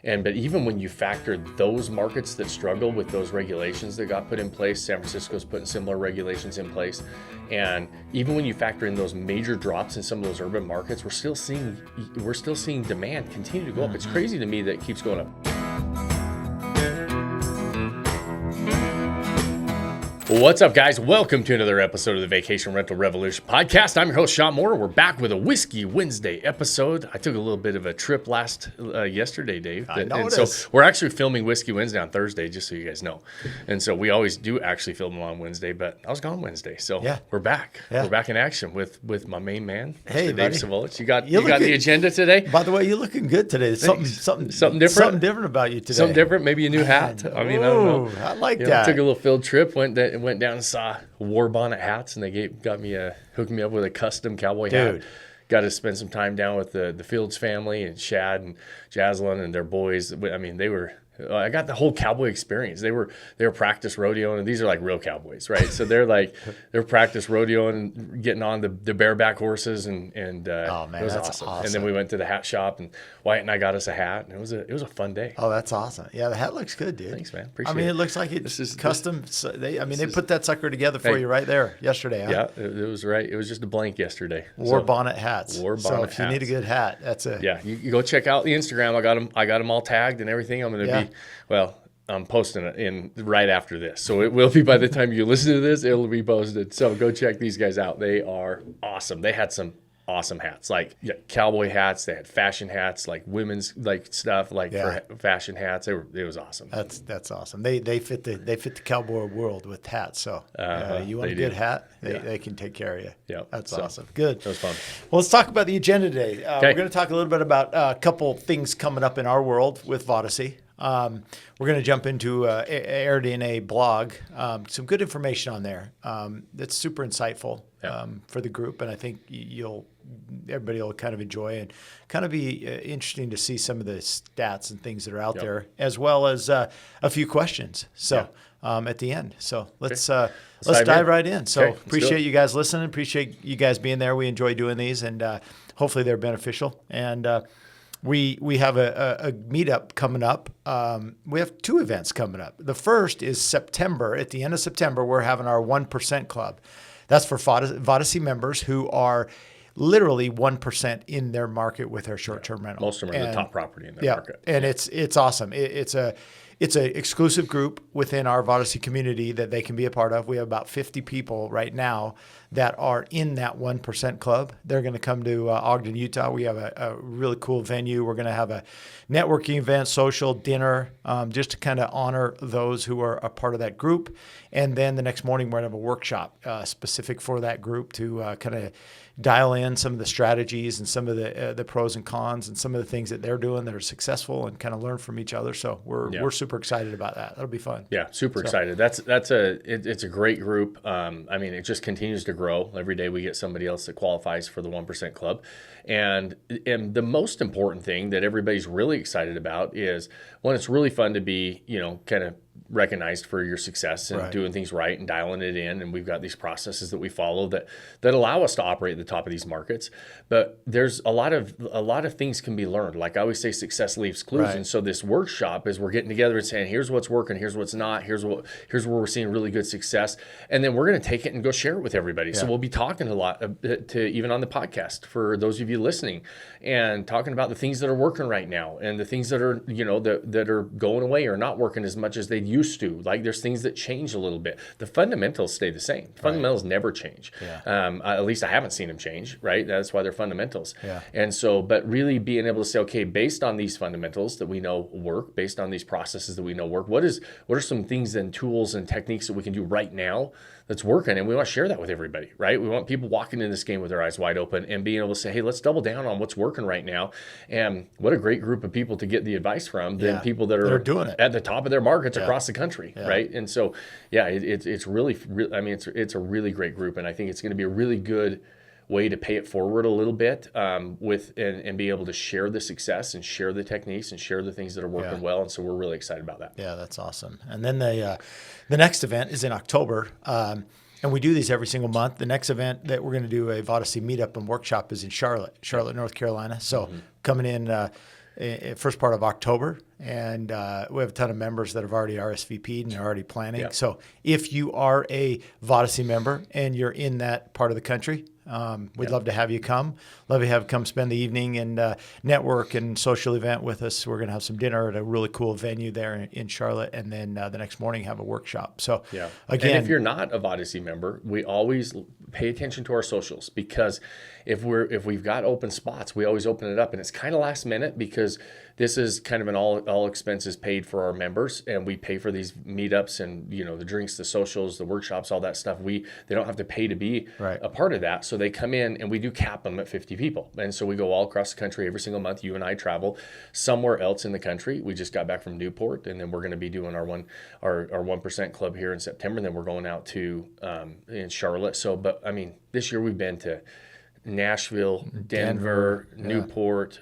But even when you factor those markets that struggle with those regulations that got put in place, San Francisco's putting similar regulations in place. And even when you factor in those major drops in some of those urban markets, we're still seeing demand continue to go up. It's crazy to me that it keeps going up. What's up, guys? Welcome to another episode of the Vacation Rental Revolution podcast. I'm your host, Shawn Moore. We're back with a Whiskey Wednesday episode. I took a little bit of a trip yesterday, Dave. I and so we're actually filming Whiskey Wednesday on Thursday, just so you guys know. And so we always do actually film them on Wednesday, but I was gone Wednesday. So we're back. Yeah. We're back in action with my main man, Mr. Dave Savolich. You got the agenda today? By the way, you're looking good today. Something different. Something different about you today. Something different, maybe a new hat. I mean, I don't know. I like that. Took a little field trip, went down and saw War Bonnet hats, and they hooked me up with a custom cowboy hat. Got to spend some time down with the Fields family and Shad and Jaslyn and their boys. I mean, I got the whole cowboy experience. They were practice rodeoing, and these are like real cowboys, right? So they're practice rodeoing and getting on the bareback horses, and oh man, it was that's awesome. And then we went to the hat shop, and Wyatt and I got us a hat, and it was a fun day. Oh, that's awesome. Yeah, the hat looks good, dude. Thanks, man. Appreciate it. I mean, it looks like it's custom. They put that sucker together for you right there yesterday. Huh? Yeah, it was right. It was just a blank yesterday. War Bonnet hats. So if you need a good hat, that's it. Yeah, you go check out the Instagram. I got them all tagged and everything. I'm going to be, I'm posting it in right after this. So it will be, by the time you listen to this, it'll be posted. So go check these guys out. They are awesome. They had some awesome hats, like cowboy hats. They had fashion hats, like women's stuff, for fashion hats. It was awesome. That's awesome. They fit the cowboy world with hats. So you want a good hat, they can take care of you. Yeah, that's awesome. Good. That was fun. Well, let's talk about the agenda today. We're going to talk a little bit about a couple things coming up in our world with Vodacy. We're going to jump into AirDNA blog. Some good information on there. That's super insightful for the group, and I think everybody will kind of enjoy and kind of be interesting to see some of the stats and things that are out there, as well as a few questions. So at the end, so let's dive right in. So appreciate you guys listening. Appreciate you guys being there. We enjoy doing these, and hopefully they're beneficial. And we have a meetup coming up. We have two events coming up. The first is September. At the end of September, we're having our 1% Club. That's for Vodacy members who are literally 1% in their market with their short-term rental. Most of them are the top property in their market. And it's awesome. It's an exclusive group within our Vodacy community that they can be a part of. We have about 50 people right now that are in that 1% club. They're going to come to Ogden, Utah. We have a really cool venue. We're going to have a networking event, social, dinner, just to kind of honor those who are a part of that group. And then the next morning, we're going to have a workshop specific for that group to kind of dial in some of the strategies and some of the pros and cons and some of the things that they're doing that are successful, and kind of learn from each other. So we're super excited about that. That'll be fun. Yeah, super excited. It's a great group. I mean, it just continues to grow. Every day we get somebody else that qualifies for the 1% Club. And the most important thing that everybody's really excited about is, one, it's really fun to be, kind of recognized for your success and doing things right and dialing it in. And we've got these processes that we follow that allow us to operate at the top of these markets. But there's a lot of things can be learned. Like I always say, success leaves clues. Right. And so this workshop is we're getting together and saying, here's what's working, here's what's not, here's where we're seeing really good success. And then we're going to take it and go share it with everybody. Yeah. So we'll be talking a lot to even on the podcast for those of you listening, and talking about the things that are working right now and the things that are, that are going away or not working as much as they used to. Like there's things that change a little bit. The fundamentals stay the same. Fundamentals never change. Yeah. At least I haven't seen them change, right? That's why they're fundamentals. Yeah. And so, but really being able to say, okay, based on these fundamentals that we know work, based on these processes that we know work, what are some things and tools and techniques that we can do right now that's working? And we want to share that with everybody, right? We want people walking in this game with their eyes wide open and being able to say, hey, let's double down on what's working right now. And what a great group of people to get the advice from than people that are doing it at the top of their markets across the country, right? And so, it's really, I mean, it's a really great group, and I think it's going to be a really good way to pay it forward a little bit and be able to share the success and share the techniques and share the things that are working well. And so we're really excited about that. Yeah, that's awesome. And then the next event is in October. And we do these every single month. The next event that we're going to do a Vodacy meetup and workshop is in Charlotte, North Carolina. So coming in first part of October. And we have a ton of members that have already RSVP'd and are already planning. Yep. So if you are a Vodacy member and you're in that part of the country, we'd love to have you come. Love to have you come spend the evening and network and social event with us. We're going to have some dinner at a really cool venue there in Charlotte, and then the next morning have a workshop. So again, and if you're not a Vodacy member, we always pay attention to our socials, because if we've got open spots, we always open it up, and it's kind of last minute because this is kind of an all expenses paid for our members, and we pay for these meetups and the drinks, the socials, the workshops, all that stuff. They don't have to pay to be a part of that, so they come in, and we do cap them at 50 people, and so we go all across the country every single month. You and I travel somewhere else in the country. We just got back from Newport, and then we're going to be doing our 1% club here in September, and then we're going out to in Charlotte. So, but I mean, this year we've been to Nashville, Denver, Newport.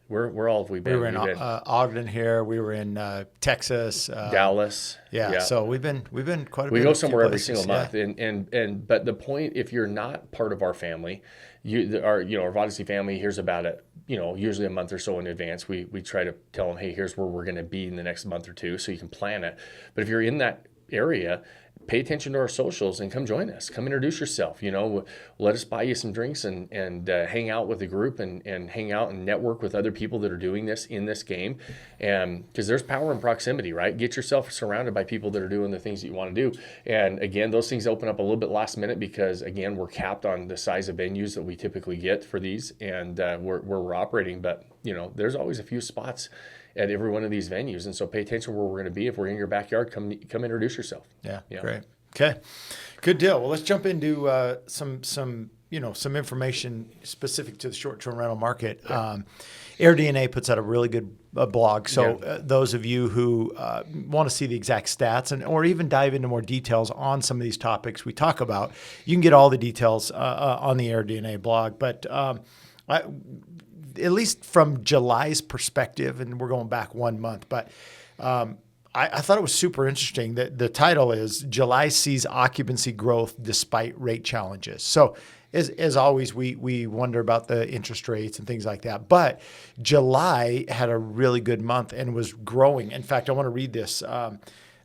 Where all have we been? We were in Ogden here. We were in Texas, Dallas. Yeah. So we've been quite a bit. We go somewhere every single month, and but the point, if you're not part of our family, our Vodacy family hears about it. Usually a month or so in advance. We try to tell them, hey, here's where we're going to be in the next month or two, so you can plan it. But if you're in that area, pay attention to our socials and come join us. Come introduce yourself. Let us buy you some drinks and hang out with the group and hang out and network with other people that are doing this in this game. And because there's power in proximity, right? Get yourself surrounded by people that are doing the things that you want to do. And again, those things open up a little bit last minute because, again, we're capped on the size of venues that we typically get for these, and where we're operating. But there's always a few spots at every one of these venues, and so pay attention where we're going to be. If we're in your backyard, come introduce yourself. Yeah. Great. Okay, good deal. Well, let's jump into some information specific to the short-term rental market. AirDNA puts out a really good blog. So those of you who want to see the exact stats or even dive into more details on some of these topics we talk about, you can get all the details on the AirDNA blog. But at least from July's perspective, and we're going back 1 month, but I thought it was super interesting that the title is July Sees Occupancy Growth Despite Rate Challenges. So as always, we wonder about the interest rates and things like that. But July had a really good month and was growing. In fact, I want to read this.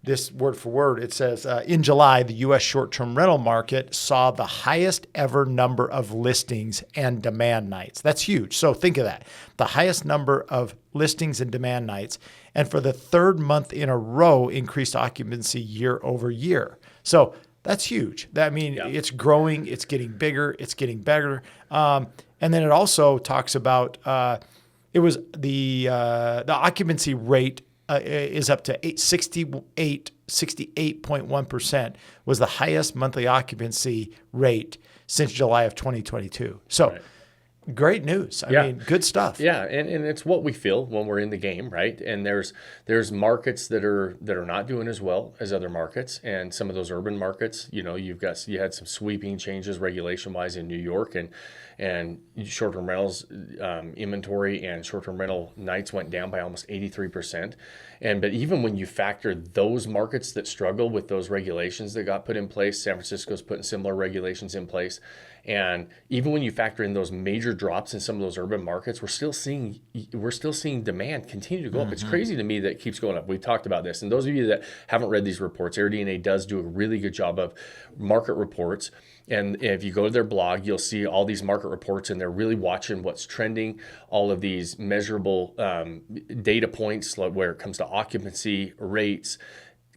This word for word, it says, in July, the U.S. short-term rental market saw the highest ever number of listings and demand nights. That's huge. So think of that. The highest number of listings and demand nights. And for the third month in a row, increased occupancy year over year. So that's huge. It's growing. It's getting bigger. It's getting better. And then it also talks about it was the occupancy rate is up to 68.1%, was the highest monthly occupancy rate since July of 2022. So great news. I mean, good stuff. Yeah, and it's what we feel when we're in the game, right? And there's markets that are not doing as well as other markets, and some of those urban markets, you had some sweeping changes regulation-wise in New York, and short-term rentals inventory and short-term rental nights went down by almost 83%. But even when you factor those markets that struggle with those regulations that got put in place, San Francisco's putting similar regulations in place. And even when you factor in those major drops in some of those urban markets, we're still seeing demand continue to go up. It's crazy to me that it keeps going up. We've talked about this. And those of you that haven't read these reports, AirDNA does do a really good job of market reports. And if you go to their blog, you'll see all these market reports, and they're really watching what's trending, all of these measurable data points, like where it comes to occupancy rates,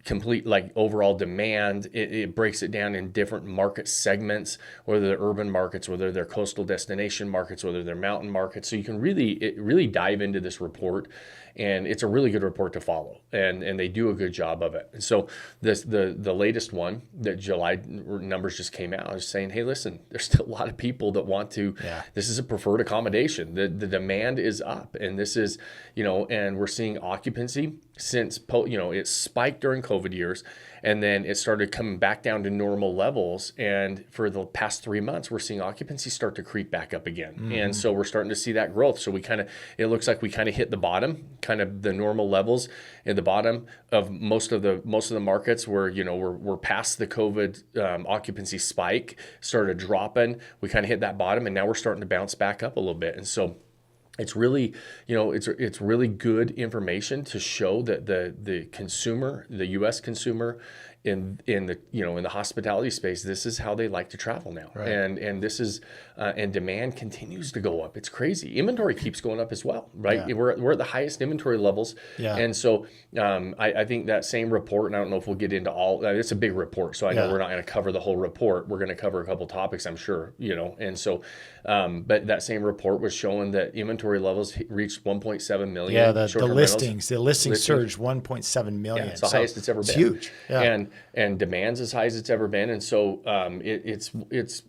complete overall demand. It breaks it down in different market segments, whether they're urban markets, whether they're coastal destination markets, whether they're mountain markets. So you can really dive into this report, and it's a really good report to follow, and they do a good job of it. And so the latest one, that July numbers just came out, is saying, hey, listen, there's still a lot of people that want to. This is a preferred accommodation. The demand is up, and this is and we're seeing occupancy since it spiked during COVID years, and then it started coming back down to normal levels. And for the past 3 months, we're seeing occupancy start to creep back up again. And so we're starting to see that growth. So it looks like we kind of hit the bottom, kind of the normal levels at the bottom of most of the markets, where we're past the COVID occupancy spike, started dropping. We kind of hit that bottom, and now we're starting to bounce back up a little bit. And so it's really, it's really good information to show that the consumer, the U.S. consumer, in the in the hospitality space, this is how they like to travel now, Right. and this is and demand continues to go up. It's crazy. Inventory keeps going up as well, right? Yeah. We're at the highest inventory levels, Yeah. and so I think that same report, and I don't know if we'll get into all. It's a big report, so I know Yeah. we're not going to cover the whole report. We're going to cover a couple topics, I'm sure, and so. But that same report was showing that inventory levels reached 1.7 million. Yeah, the short-term listings rentals. surged 1.7 million. Yeah, it's the highest it's ever been. It's huge. Yeah. And demand's as high as it's ever been. And so it's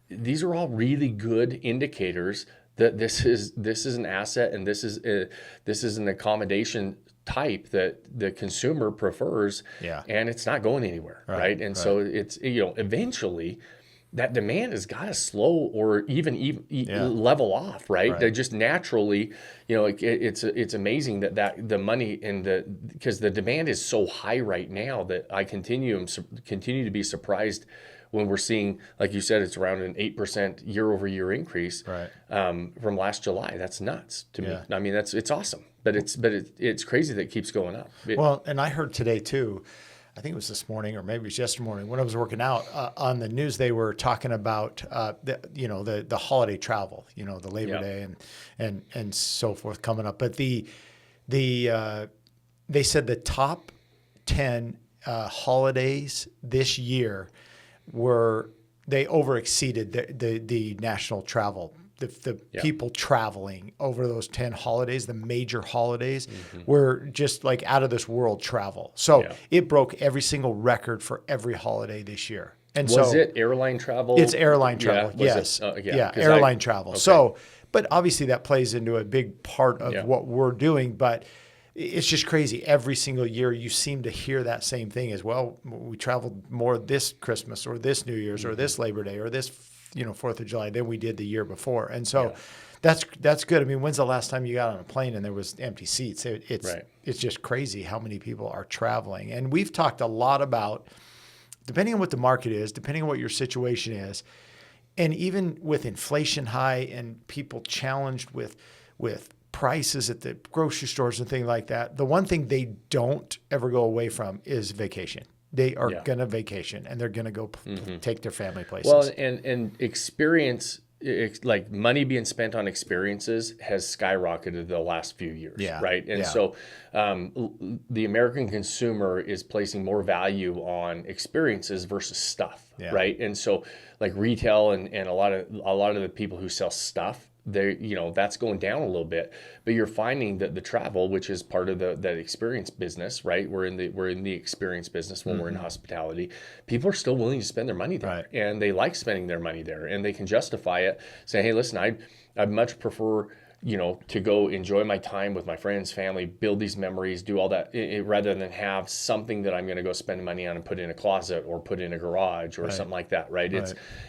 these are all really good indicators that this is an asset, and this is an accommodation type that the consumer prefers. Yeah. And it's not going anywhere, right? And so it's eventually that demand has got to slow or even level off, right? They just naturally, it's amazing that the money because the demand is so high right now that I continue to be surprised when we're seeing, like you said, it's around an 8% year-over-year increase from last July. That's nuts to me. I mean, it's awesome, but it's crazy that it keeps going up. Well, and I heard today too. I think it was this morning, or maybe it was yesterday morning, when I was working out on the news. They were talking about the holiday travel, the Labor Day and so forth coming up. But they said the top 10 holidays this year they over exceeded the national travel. The people traveling over those 10 holidays, the major holidays, were just like out of this world travel. So it broke every single record for every holiday this year. And was it airline travel? It's airline travel, yes. Airline travel. Okay. So, but obviously that plays into a big part of what we're doing. But it's just crazy. Every single year you seem to hear that same thing as well. We traveled more this Christmas or this New Year's or this Labor Day or this 4th of July than we did the year before. And so that's good. I mean, when's the last time you got on a plane and there was empty seats? It's just crazy how many people are traveling. And we've talked a lot about, depending on what the market is, depending on what your situation is, and even with inflation high and people challenged with prices at the grocery stores and things like that, the one thing they don't ever go away from is vacation. They are going to vacation, and they're going to go take their family places. Well, and experience, like money being spent on experiences has skyrocketed the last few years, right? And so the American consumer is placing more value on experiences versus stuff, right? And so like retail and a lot of the people who sell stuff, that's going down a little bit, but you're finding that the travel, which is part of that experience business, right? We're in the experience business when we're in hospitality. People are still willing to spend their money there, and they like spending their money there, and they can justify it. Say, hey, listen, I'd much prefer to go enjoy my time with my friends, family, build these memories, do all that, rather than have something that I'm going to go spend money on and put in a closet or put in a garage or something like that, right?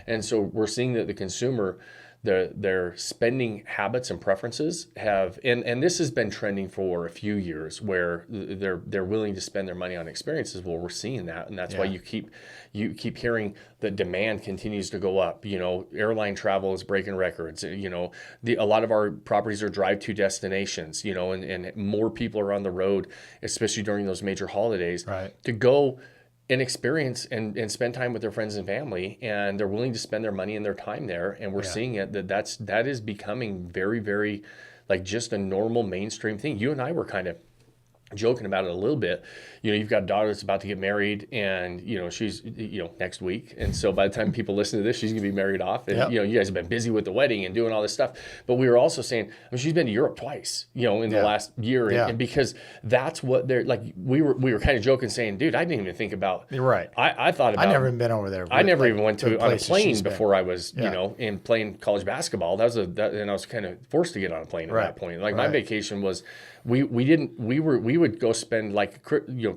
And so we're seeing that the consumer, their spending habits and preferences have, and this has been trending for a few years, where they're willing to spend their money on experiences. Well, we're seeing that, and that's why you keep hearing the demand continues to go up. Airline travel is breaking records. A lot of our properties are drive-to destinations. And more people are on the road, especially during those major holidays, to go and experience and spend time with their friends and family, and they're willing to spend their money and their time there. And we're seeing it that is becoming very, very like just a normal mainstream thing. You and I were kind of joking about it a little bit. You've got a daughter that's about to get married, and she's next week, and so by the time people listen to this, she's gonna be married off, and you guys have been busy with the wedding and doing all this stuff. But we were also saying, she's been to Europe twice in the last year, and because that's what they're like. We were kind of joking, saying, dude, I didn't even think about. You're right. I thought about. I never even been over there. I never even went on a plane before I was in playing college basketball. And I was kind of forced to get on a plane at that point. Like my vacation was. We would go spend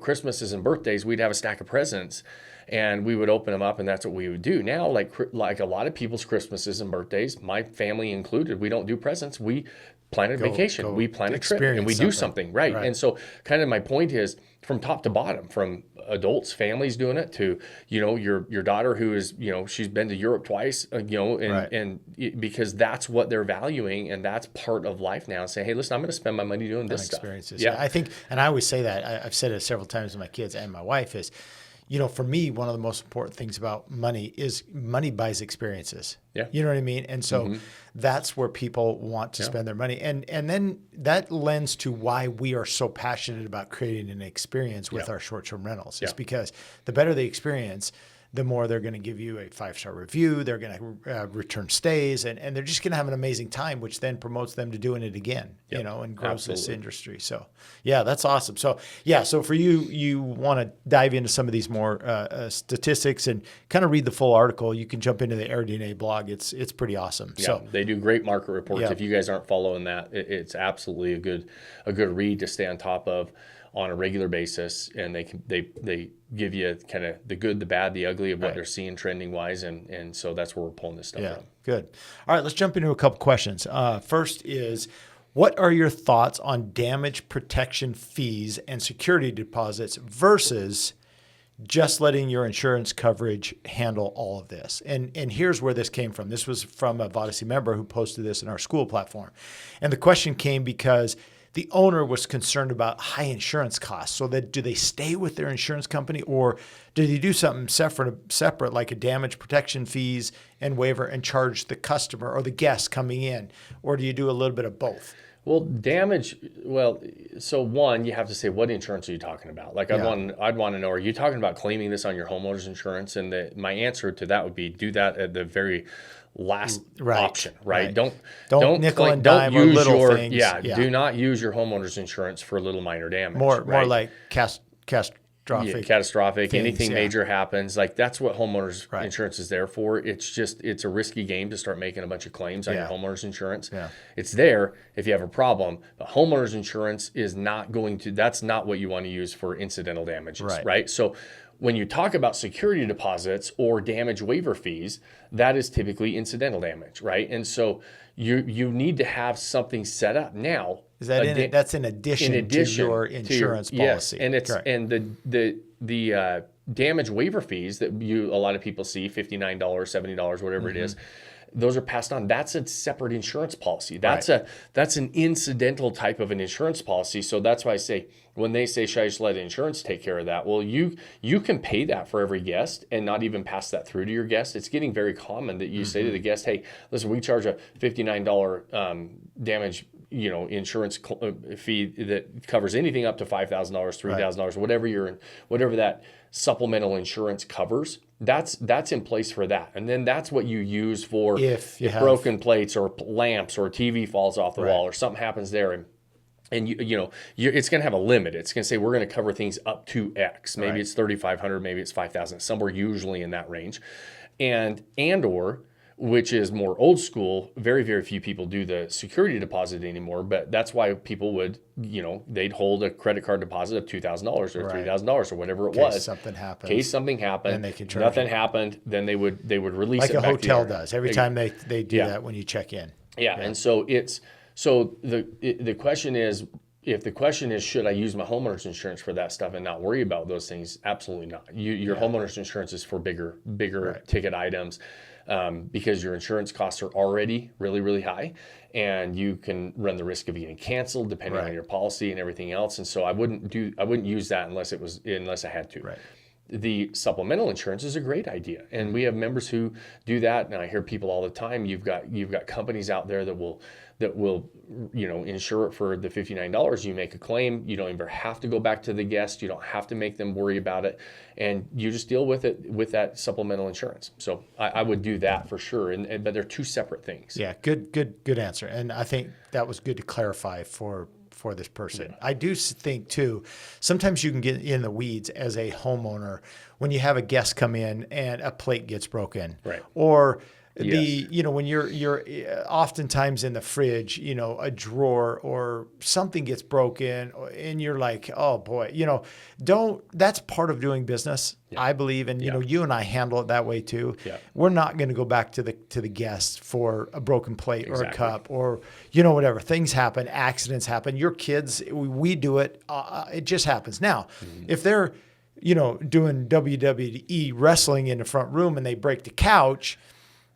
Christmases and birthdays. We'd have a stack of presents, and we would open them up, and that's what we would do. Now, like a lot of people's Christmases and birthdays, my family included, we don't do presents. We plan a vacation. We plan a trip and we do something. Right. And so kind of my point is from top to bottom, from adults, families doing it to, your daughter who is, she's been to Europe twice, because that's what they're valuing. And that's part of life now. Say, hey, listen, I'm going to spend my money doing this stuff. Experiences. Yeah. I think, and I always say that, I've said it several times to my kids and my wife is, for me, one of the most important things about money is money buys experiences. Yeah. You know what I mean? And so that's where people want to spend their money. And then that lends to why we are so passionate about creating an experience with our short-term rentals. It's because the better the experience, the more they're going to give you a 5-star review. They're going to return stays, and they're just going to have an amazing time, which then promotes them to doing it again, and grows this industry. So, that's awesome. So, so for you want to dive into some of these more statistics and kind of read the full article. You can jump into the AirDNA blog. It's pretty awesome. Yeah, so they do great market reports. If you guys aren't following that, it's absolutely a good read to stay on top of on a regular basis, and they give you kind of the good, the bad, the ugly of what they're seeing trending wise, and so that's where we're pulling this stuff from. Good. All right, let's jump into a couple questions. First is, what are your thoughts on damage protection fees and security deposits versus just letting your insurance coverage handle all of this? And here's where this came from. This was from a Vodacy member who posted this in our school platform, and the question came because the owner was concerned about high insurance costs. So do they stay with their insurance company, or do they do something separate like a damage protection fees and waiver and charge the customer or the guest coming in? Or do you do a little bit of both? Well, so one, you have to say, what insurance are you talking about? Like I'd want to know, are you talking about claiming this on your homeowner's insurance? And my answer to that would be, do that at the very last option, right? Don't nickel and dime or little things. Do not use your homeowner's insurance for little minor damage. More like catastrophic. Anything major happens, like that's what homeowners insurance is there for. It's a risky game to start making a bunch of claims on your homeowner's insurance. It's there if you have a problem, but homeowner's insurance is not that's not what you want to use for incidental damages, right? So when you talk about security deposits or damage waiver fees, that is typically incidental damage, right? And so you need to have something set up now. Is that that's in addition to your insurance policy? Yes, and the damage waiver fees that a lot of people see, $59, $70, whatever it is, those are passed on. That's a separate insurance policy. That's an incidental type of an insurance policy. So that's why I say, when they say, should I just let insurance take care of that? Well, you can pay that for every guest and not even pass that through to your guest. It's getting very common that you say to the guest, hey, listen, we charge a $59 damage insurance fee that covers anything up to $5,000, $3,000, whatever that supplemental insurance covers. That's in place for that, and then that's what you use for if broken plates or lamps or TV falls off the wall or something happens there, and it's going to have a limit. It's going to say we're going to cover things up to X. Maybe it's $3,500, maybe it's $5,000, somewhere usually in that range, or which is more old school. Very, very few people do the security deposit anymore, but that's why people would, they'd hold a credit card deposit of $2,000 or $3,000 or whatever it was. In case something happens. And they could charge nothing happened, then they would release like it back to you. Like a hotel does. Every time they do that when you check in. Yeah. And so the question is, if the question is, should I use my homeowner's insurance for that stuff and not worry about those things? Absolutely not. Your homeowner's insurance is for bigger ticket items. Because your insurance costs are already really, really high, and you can run the risk of getting canceled depending on your policy and everything else. And so I wouldn't use that unless I had to. Right. The supplemental insurance is a great idea, and we have members who do that. And I hear people all the time. You've got companies out there that will insure it for the $59. You make a claim. You don't even have to go back to the guest. You don't have to make them worry about it, and you just deal with it with that supplemental insurance. So I would do that for sure. But they're two separate things. Yeah, good answer. And I think that was good to clarify for this person. I do think too, sometimes you can get in the weeds as a homeowner when you have a guest come in and a plate gets broken, or Yes. When you're oftentimes in the fridge, a drawer or something gets broken and you're like, oh boy, that's part of doing business, I believe. And, you and I handle it that way too. Yeah. We're not going to go back to the guest for a broken plate or a cup or, whatever. Things happen, accidents happen. Your kids, we do it. It just happens. Now, if they're, doing WWE wrestling in the front room and they break the couch,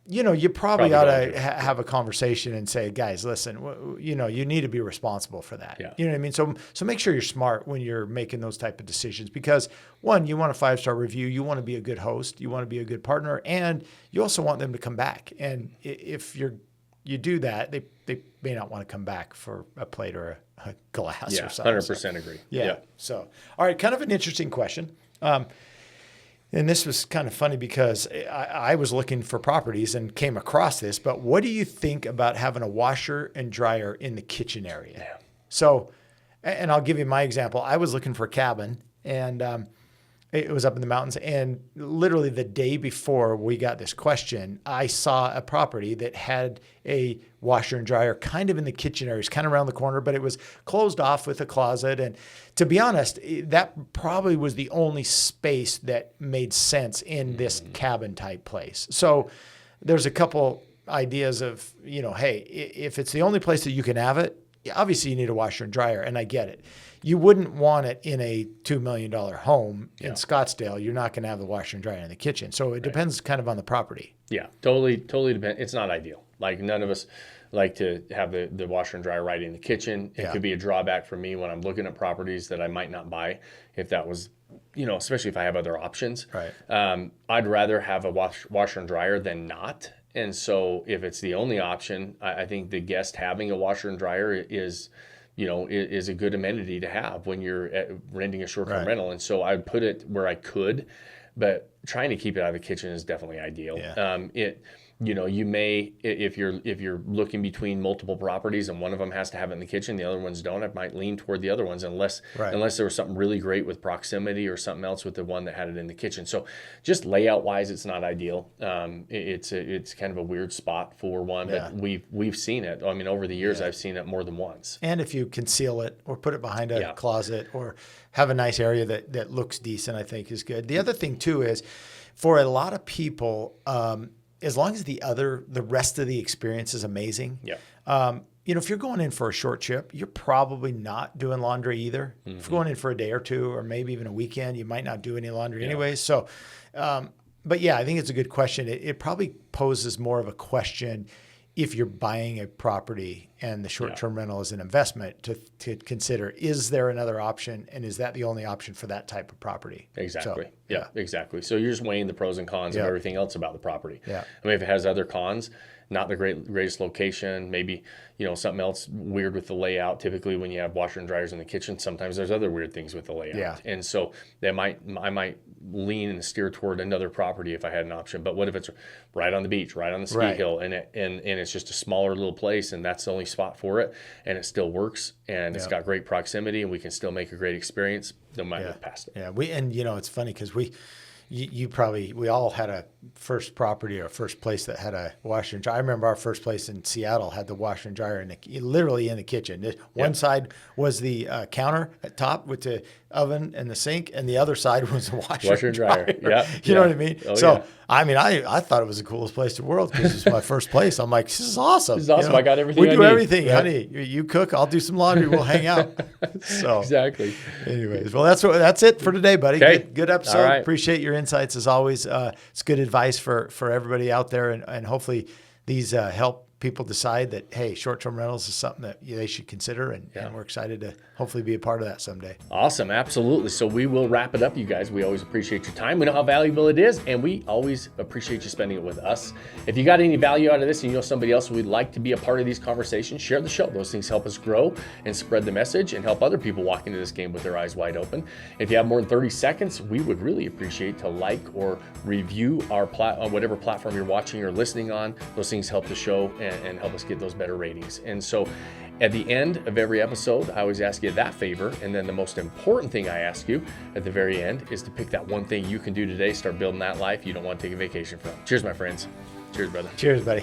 you probably ought to have a conversation and say, guys, listen, you need to be responsible for that. Yeah. You know what I mean? So make sure you're smart when you're making those type of decisions, because one, you want a 5-star review. You want to be a good host. You want to be a good partner, and you also want them to come back. And if you do that, they may not want to come back for a plate or a glass or something. 100% agree. Yeah. So, all right. Kind of an interesting question. And this was kind of funny because I was looking for properties and came across this, but what do you think about having a washer and dryer in the kitchen area? Yeah. So, and I'll give you my example. I was looking for a cabin, and it was up in the mountains. And literally the day before we got this question, I saw a property that had a washer and dryer kind of in the kitchen area. It's kind of around the corner, but it was closed off with a closet. And to be honest, that probably was the only space that made sense in this cabin type place. So there's a couple ideas of, hey, if it's the only place that you can have it, obviously you need a washer and dryer, and I get it. You wouldn't want it in a $2 million home in Scottsdale. You're not going to have the washer and dryer in the kitchen. So it depends kind of on the property. Yeah, totally depends. It's not ideal. Like, none of us like to have the washer and dryer right in the kitchen. It could be a drawback for me when I'm looking at properties that I might not buy if that was, especially if I have other options. Right. I'd rather have a washer and dryer than not. And so if it's the only option, I think the guest having a washer and dryer is a good amenity to have when you're renting a short-term rental. And so I'd put it where I could, but trying to keep it out of the kitchen is definitely ideal. Yeah. You may, if you're looking between multiple properties and one of them has to have it in the kitchen, the other ones don't, I might lean toward the other ones unless there was something really great with proximity or something else with the one that had it in the kitchen. So just layout wise, it's not ideal. It's kind of a weird spot for one, but we've seen it. I mean, over the years, I've seen it more than once. And if you conceal it or put it behind a closet or have a nice area that looks decent, I think is good. The other thing too is, for a lot of people, as long as the rest of the experience is amazing. If you're going in for a short trip, you're probably not doing laundry either. If you're going in for a day or two, or maybe even a weekend, you might not do any laundry anyway. So, but yeah, I think it's a good question. It probably poses more of a question if you're buying a property and the short-term rental is an investment, to consider, is there another option, and is that the only option for that type of property? Exactly. So, exactly. So you're just weighing the pros and cons of everything else about the property. I mean, if it has other cons, not the greatest location, maybe, something else weird with the layout. Typically when you have washer and dryers in the kitchen, sometimes there's other weird things with the layout. And so I might lean and steer toward another property if I had an option. But what if it's right on the beach, right on the ski hill, and it's just a smaller little place, and that's the only spot for it, and it still works, and it's got great proximity, and we can still make a great experience, no matter look past it. It's funny because we all had a first property or first place that had a washer and dryer. I remember our first place in Seattle had the washer and dryer literally in the kitchen. One side was the counter at top with the oven and the sink, and the other side was the washer and dryer. You know what I mean? I thought it was the coolest place in the world because it was my first place. I'm like, this is awesome. This is awesome. I got everything. We do everything, honey. You cook, I'll do some laundry. We'll hang out. So exactly. Anyways, well, that's it for today, buddy. Okay. Good episode. Appreciate your insights as always. It's good advice for everybody out there, and hopefully these help people decide that, hey, short-term rentals is something that they should consider, and we're excited to hopefully be a part of that someday. Awesome. Absolutely. So we will wrap it up, you guys. We always appreciate your time. We know how valuable it is, and we always appreciate you spending it with us. If you got any value out of this and you know somebody else who would like to be a part of these conversations, share the show. Those things help us grow and spread the message and help other people walk into this game with their eyes wide open. If you have more than 30 seconds, we would really appreciate to like or review our on whatever platform you're watching or listening on. Those things help the show and help us get those better ratings. And so at the end of every episode, I always ask you that favor. And then the most important thing I ask you at the very end is to pick that one thing you can do today, start building that life you don't want to take a vacation from. Cheers, my friends. Cheers, brother. Cheers, buddy.